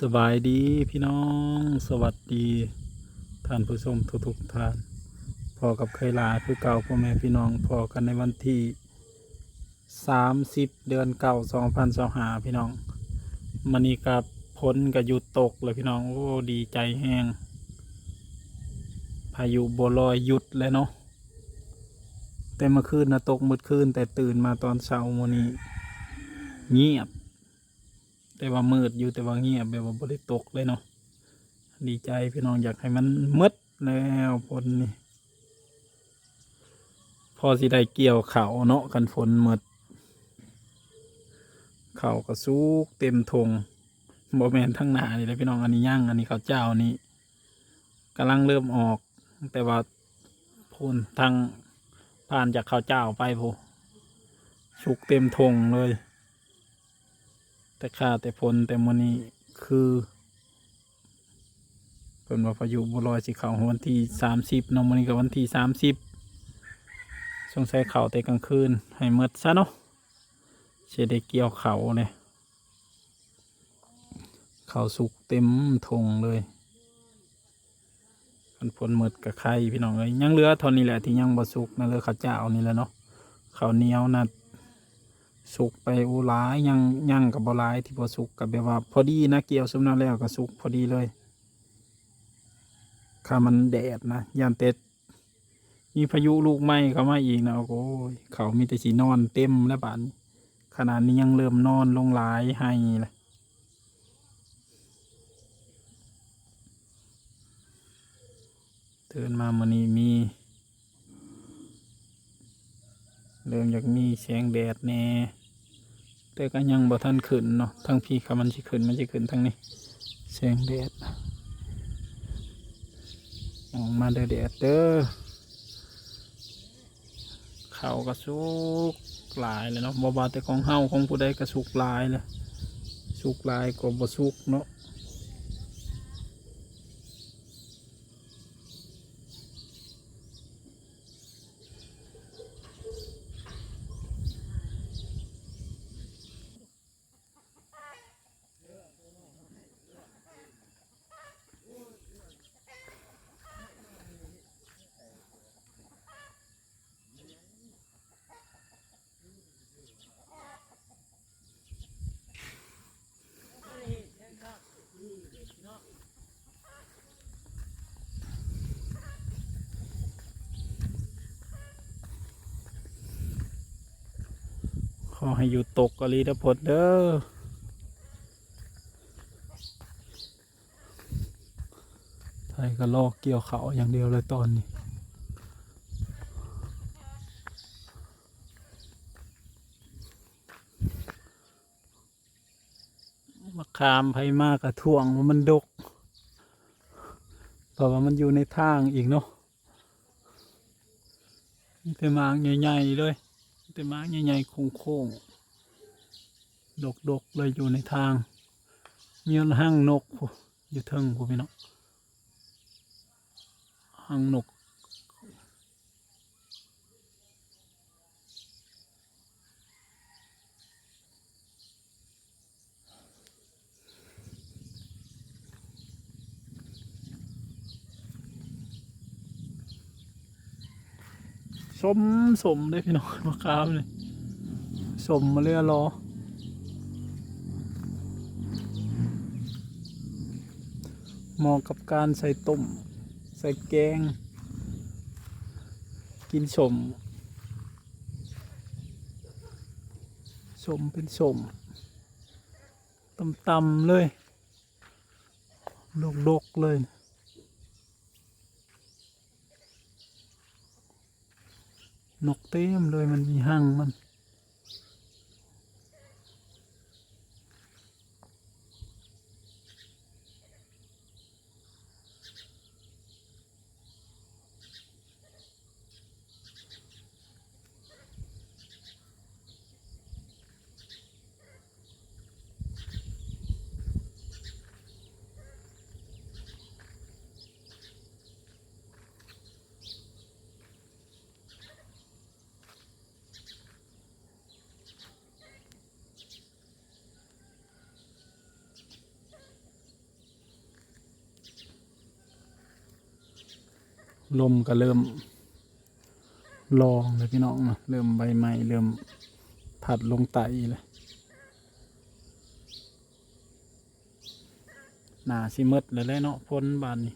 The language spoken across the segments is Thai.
สบายดีพี่น้องสวัสดีท่านผู้ชมทุกท่านพอกับเคยลาคือเก่าพ่อแม่พี่น้องพอกันในวันที่30 เดือน 9 2025พี่น้องมันนี้กับพ้นกับหยุดตกเลยพี่น้องโอ้ดีใจแห้งพายุโบวลอยหยุดเลยเนาะแต่เมื่อคืนนะตกมืดคืนแต่ตื่นมาตอนเช้าวันนี้เงียบแต่ว่ามืดอยู่แต่ว่าเงียบแบบว่าบ่ได้ตกเลยเนาะดีใจพี่น้องอยากให้มันมืดแล้วฝนนี่พอสิได้เกี่ยวเขาเนาะกันฝนมืดเขาก็สุกเต็มทงบ่แม่นทั้งหน้านี่เลยพี่น้องอันนี้ย่างอันนี้เขาวเจ้านี่กำลังเริ่มออกแต่ว่าพูนทางผ่านจากเขาวเจ้าไปพูสุกเต็มทงเลยแต่ข้าแต่ฝนแต่มื้อนี้คือเพิ่นว่าพายุบัวลอยสิเข้าวันที่30เนาะมื้อนี้ก็วันที่30สงสัยเข้าแต่กลางคืนให้หมดซะเนาะสิได้เกี่ยวเขาเลยเขาสุกเต็มทงเลยคันฝนหมดกับไข่พี่น้องเอ้ยยังเหลือเท่านี้แหละที่ยังบ่สุกนั่นเลยข้าวเจ้านี่แหละเนาะข้าวเหนียวน่ะสุกไปอุหลายยังกับบ่หลายที่บ่สุกกับแบบว่าพอดีนะเกี่ยวซุมนั้นแล้วก็สุกพอดีเลยข้ามันแดดนะยามเต็ดมีพายุลูกไหม้เข้ามาอีกนะโอ้ยเขามีแต่สีนอนเต็มแล้วบาดนี้ขนาดนี้ยังเริ่มนอนลงหลายให้เลยตื่นมามื้อนี้มีเริ่มอยากมีแสงแดดแน่แต่ก็ยังบ่ทันขึ้นเนาะทั้งพี่ค่ะมันสิขึ้นทั้งนี้แสงแดดออกมาเด้อแดดเด้อเขาก็สุกหลายเลยเนาะบ่ว่าแต่ของเฮาของผู้ใดก็สุกหลายเลยสุกหลายก็บ่สุกเนาะขอให้อยู่ตกกะลีเด้อพดเด้อไทยก็ลอกเกี่ยวเขาอย่างเดียวเลยตอนนี้มะขามไผมากระท่วงว่ามันดกเพราะว่ามันอยู่ในทางอีกเนาะมีแต่หมากใหญ่ๆเลยมีแต่หมากใหญ่ๆโค้งๆดกๆเลยอยู่ในทางมีห้างนกพูอยู่เทิงพูพี่น้องห้างนกสมสมได้พี่น้องมะขามเลยสมมาเรือรอเหมาะกับการใส่ต้มใส่แกงกินสมสมเป็นสมตำๆเลยดกๆเลยนกเต็มเลยมันมีห้างมัน ลมก็เริ่มลองเลยพี่น้องนะเริ่มใบไม้เริ่มผัดลงไตเลยหนาสิมืดเลยแหละเนาะพ้นบานนี้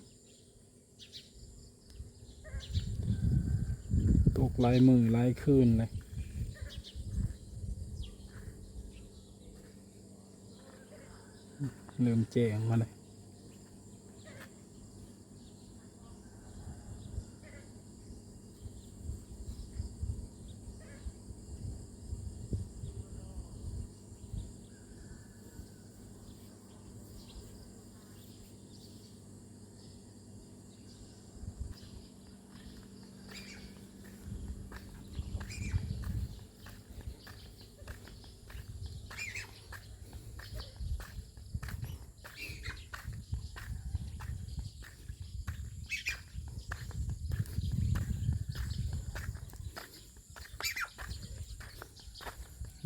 ตกหลายมือหลายคืนเลยเริ่มแจ้งมาเลย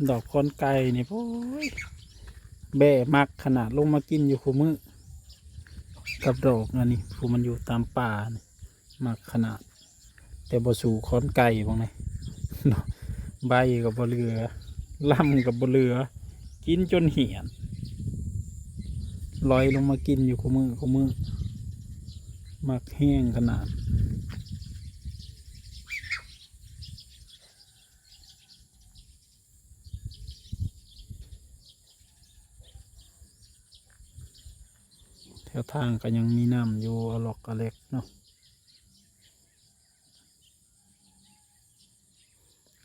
ดอกคอนไก่นี่โอ้ยแบ่มักขนาดลงมากินอยู่คู่มือกับดอกอันนี้ผู้มันอยู่ตามป่านี่มักขนาดแต่บ่สู่คอนไก่บ้างไง ใบกับบเหลือล่ำกับบเหลือกินจนเหี่ยนลอยลงมากินอยู่คู่มือคู่มือมักแห้งขนาดแถวทางก็ยังมีน้ำอยู่อลอกอเล็กเนาะ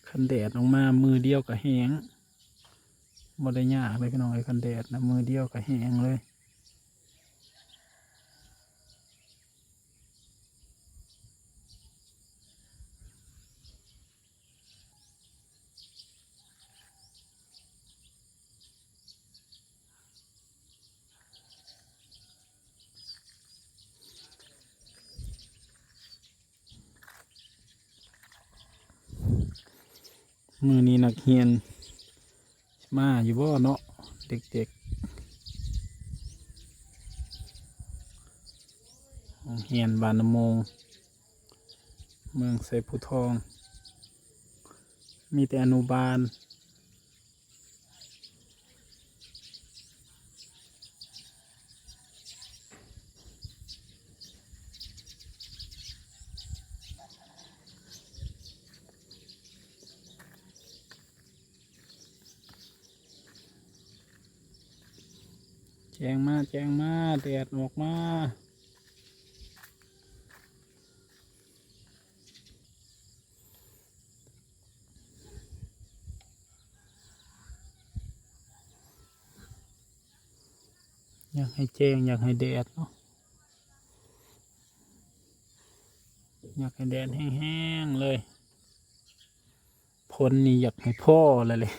คันแดดออกมามือเดียวก็แห้งบ่ได้ยากเลยพี่น้องไอ้คันแดดนะมือเดียวก็แห้งเลยมือนี้นักเรียนมาอยู่บ่เนาะเด็กๆโรงเรียนบ้านนำมงเมืองไซภูทองมีแต่อนุบาลแจ้งมาแจ้งมาแดดออกมาอยากให้แจ้งอยากให้แดดเนาะอยากให้แดดแห้งๆเลยผลนี่อยากให้พ่อเลย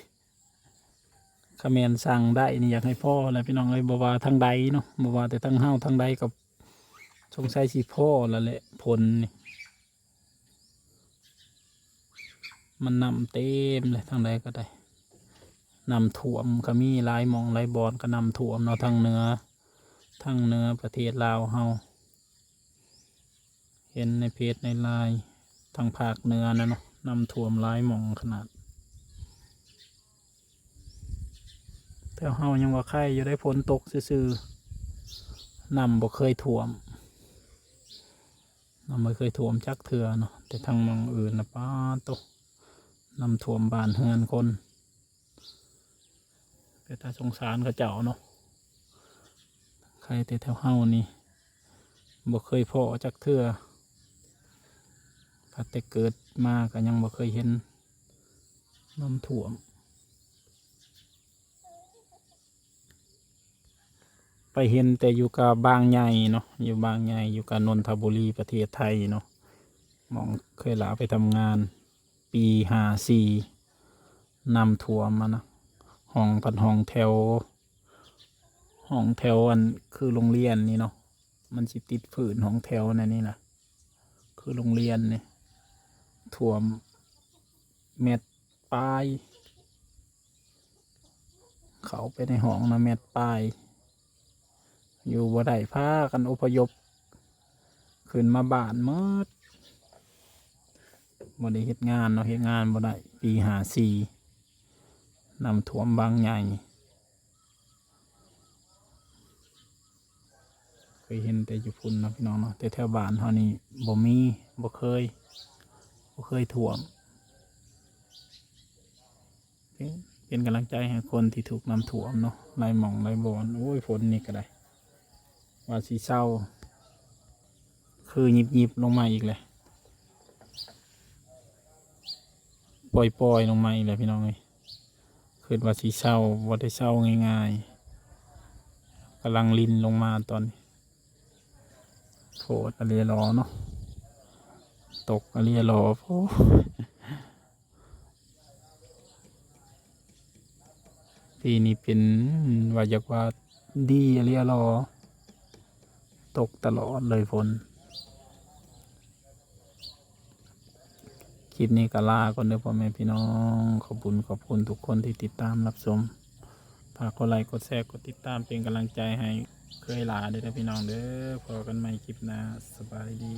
คอมเมนสั่งได้นี่อยากให้พ่ออะไรพี่น้องเลยบว่าทางใดเนาะบว่าแต่ทางเฮ้าทางใดกับสงสัยสิพ่อแล้วแหละผลนี่มันนำเต็มเลยทางใดก็ได้นำถ่วมก็มีหลายหมองหลายบอนก็นำถ่วมเนาะทางเหนือประเทศลาวเฮาเห็นในเพจในไลน์ทางภาคเหนือนะเนาะนำถ่วมหลายหมองขนาดแต่เฮายังว่าไข่อยู่ได้ฝนตกซื่อๆนำบ่เคยถ่วมนำไม่เคยถ่วมจักเถื่อเนาะแต่ทางเมืองอื่นนะป้าตกนำถ่วมบ้านเฮือนคนแต่ถ้าสงสารเขาเจ้าเนาะใครแต่แถวเฮานี่บ่เคยพอจักเถื่อพัดแต่เกิดมาก็ยังบ่เคยเห็นน้ำท่วมไปเห็นแต่อยู่กับบางใหญ่เนาะอยู่บางใหญ่อยู่กับนนทบุรีประเทศไทยเนาะมองเคยลาไปทำงานปี54นำท่วมมานะห้องพันห้องแถวอันคือโรงเรียนนี่เนาะมันสิติดฝืนห้องแถวนั่นนี่นะคือโรงเรียนนี่ท่วมเม็ดปลายเขาไปในห้องนะเม็ดปลายอยู่บ่ได้พากันอพยพขึ้นมาบ้านเมื่อ บ่ได้เฮ็ดงานเนาะเฮ็ดงานบ่ได้ปี54น้ำท่วมบางใหญ่เคยเห็นแต่อยู่พุ่นเนาะพี่น้องเนาะแต่แถวบ้านเฮานี่บ่มีบ่เคยท่วมเป็นกำลังใจให้คนที่ถูกน้ำท่วมเนาะหลายหม่องหลายบ่อนโอ้ยฝนนี่ก็ได้ว่าสิเศร้าคือยิบลงมาอีกเลยปล่อยลงมาอีกเลยพี่น้องเอ้ยคือว่าสีเศร้าว่าได้เศร้าง่ายๆกำลังลินลงมาตอนนี้โผล่อะเรียรอเนาะตกอะเรียรอโอ้ปีนี้เป็นว่าอยากว่าดีอะเรียรอตกตลอดเลยฝนคลิปนี้ก็ลาก่อนเด้อพ่อแม่พี่น้องขอบคุณทุกคนที่ติดตามรับชมฝากกดไลค์กดแชร์กดติดตามเป็นกำลังใจให้เคยลาเด้อพี่น้องเด้อพอกันใหม่คลิปหน้าสบายดี